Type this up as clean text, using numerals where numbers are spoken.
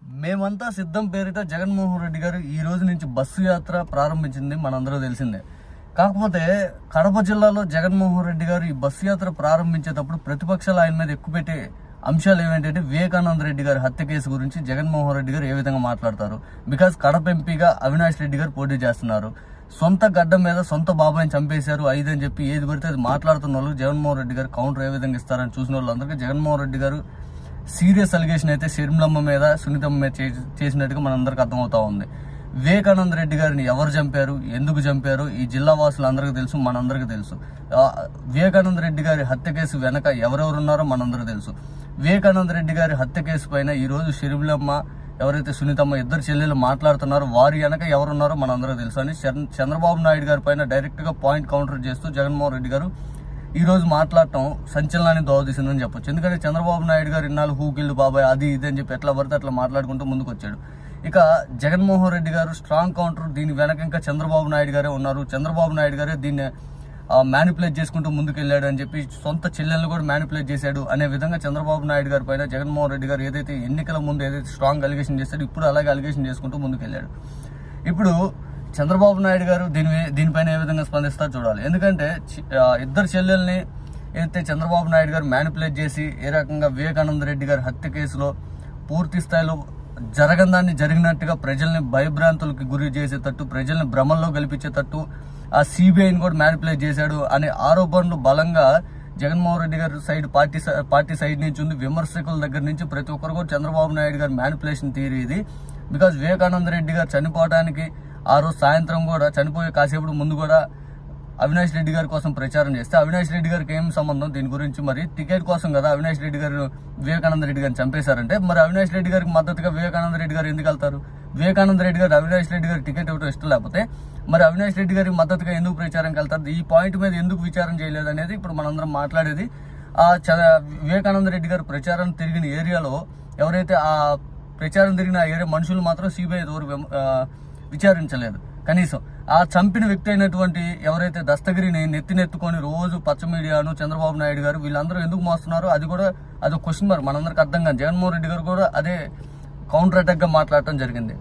మేమంతా సిద్ధం పేరిట జగన్మోహన్ రెడ్డి గారు ఈ రోజు నుంచి బస్సు యాత్ర ప్రారంభించింది మనందరూ తెలిసిందే. కాకపోతే కడప జిల్లాలో జగన్మోహన్ రెడ్డి గారు ఈ బస్సు యాత్ర ప్రారంభించేటప్పుడు ప్రతిపక్షాలు ఆయన మీద ఎక్కువ పెట్టే అంశాలు ఏమిటంటే వివేకానంద రెడ్డి గారి హత్య కేసు గురించి జగన్మోహన్ రెడ్డి గారు ఏ విధంగా మాట్లాడతారు. బికాస్ కడప ఎంపీగా అవినాష్ రెడ్డి గారు పోటీ చేస్తున్నారు. సొంత గడ్డ మీద సొంత బాబాయిని చంపేశారు 5 అని చెప్పి ఏది పడితే అది మాట్లాడుతున్న వాళ్ళు జగన్మోహన్ రెడ్డి గారు కౌంటర్ ఏ విధంగా ఇస్తారని చూసిన వాళ్ళందరికీ జగన్మోహన్ రెడ్డి గారు సీరియస్ అలిగేషన్ అయితే షర్మిలమ్మ మీద సునీతమ్మ మీద చేసినట్టుగా మనందరికి అర్థమవుతా ఉంది. వివేకానంద రెడ్డి గారిని ఎవరు చంపారు, ఎందుకు చంపారు ఈ జిల్లా వాసులందరికీ తెలుసు, మనందరికీ తెలుసు. వివేకానంద రెడ్డి గారి హత్య కేసు వెనక ఎవరెవరున్నారో మనందరికీ తెలుసు. వివేకానంద రెడ్డి గారి హత్య కేసు పైన ఈ రోజు షర్మిలమ్మ ఎవరైతే సునీతమ్మ ఇద్దరు చెల్లెలు మాట్లాడుతున్నారో వారి వెనక ఎవరున్నారో మనందరికీ తెలుసు అని చంద్రబాబు నాయుడు గారి పైన డైరెక్ట్ గా పాయింట్ కౌంటర్ చేస్తూ జగన్మోహన్ రెడ్డి గారు ఈ రోజు మాట్లాడటం సంచలనాన్ని దోహదీసిందని చెప్పొచ్చు. ఎందుకంటే చంద్రబాబు నాయుడు గారు ఇన్నాళ్ళు హూ కిల్డ్ బాబాయ్ అది ఇది అని చెప్పి ఎట్లా పడితే అట్లా మాట్లాడుకుంటూ ముందుకు వచ్చాడు. ఇక జగన్మోహన్ రెడ్డి గారు స్ట్రాంగ్ కౌంటర్, దీని వెనక ఇంకా చంద్రబాబు నాయుడు గారే ఉన్నారు, చంద్రబాబు నాయుడు గారే దీన్ని మ్యానిపులేట్ చేసుకుంటూ ముందుకు వెళ్ళాడు అని చెప్పి సొంత చెల్లెలను కూడా మ్యానిపులేట్ చేశాడు అనే విధంగా చంద్రబాబు నాయుడు గారి పైన జగన్మోహన్ రెడ్డి గారు ఏదైతే ఎన్నికల ముందు ఏదైతే స్ట్రాంగ్ అలిగేషన్ చేశాడో ఇప్పుడు అలాగే అలిగేషన్ చేసుకుంటూ ముందుకు వెళ్ళాడు. ఇప్పుడు చంద్రబాబు నాయుడు గారు దీనిపైన ఏ విధంగా స్పందిస్తారో చూడాలి. ఎందుకంటే ఇద్దరు చెల్లెల్ని ఏదైతే చంద్రబాబు నాయుడు గారు మ్యానిపులేట్ చేసి ఏ రకంగా వివేకానంద రెడ్డి గారి హత్య కేసులో పూర్తి స్థాయిలో జరగందాన్ని జరిగినట్టుగా ప్రజల్ని భయభ్రాంతులకు గురి చేసేటట్టు, ప్రజల్ని భ్రమల్లో గెలిపించేటట్టు ఆ సిబిఐని కూడా మ్యానిపులేట్ చేశాడు అనే ఆరోపణలు బలంగా జగన్మోహన్ రెడ్డి గారి సైడ్ పార్టీ సైడ్ నుంచి ఉంది. విమర్శకుల దగ్గర నుంచి ప్రతి ఒక్కరు కూడా చంద్రబాబు నాయుడు గారి మ్యానిపులేషన్ థియరీ ఇది. బికాజ్ వివేకానంద రెడ్డి గారు చనిపోవడానికి ఆ రోజు సాయంత్రం కూడా చనిపోయే కాసేపు ముందు కూడా అవినాష్ రెడ్డి గారి కోసం ప్రచారం చేస్తే అవినాష్ రెడ్డి గారికి ఏం సంబంధం దీని గురించి? మరి టికెట్ కోసం కదా అవినాష్ రెడ్డి గారు వివేకానంద రెడ్డి గారిని చంపేశారంటే మరి అవినాష్ రెడ్డి గారికి మద్దతుగా వివేకానంద రెడ్డి గారు ఎందుకు వెళ్తారు? వివేకానంద రెడ్డి గారు అవినాష్ రెడ్డి గారి టికెట్ ఇవ్వడం ఇష్టం లేకపోతే మరి అవినాష్ రెడ్డి గారికి మద్దతుగా ఎందుకు ప్రచారంకి వెళ్తారు? ఈ పాయింట్ మీద ఎందుకు విచారం చేయలేదు అనేది ఇప్పుడు మనందరం మాట్లాడేది. ఆ వివేకానంద రెడ్డి గారు ప్రచారం తిరిగిన ఏరియాలో ఎవరైతే ఆ ప్రచారం తిరిగిన ఏరియా మనుషులు మాత్రం సిబిఐ విచారించలేదు. కనీసం ఆ చంపిన వ్యక్తి అయినటువంటి ఎవరైతే దస్తగిరిని నెత్తినెత్తుకొని రోజు పచ్చ మీడియాను చంద్రబాబు నాయుడు గారు వీళ్ళందరూ ఎందుకు మోస్తున్నారో అది కూడా అదొక క్వశ్చన్ మార్క్ మనందరికి అర్థం కాదు. జగన్మోహన్ రెడ్డి గారు కూడా అదే కౌంటర్ అటాక్ గా మాట్లాడటం జరిగింది.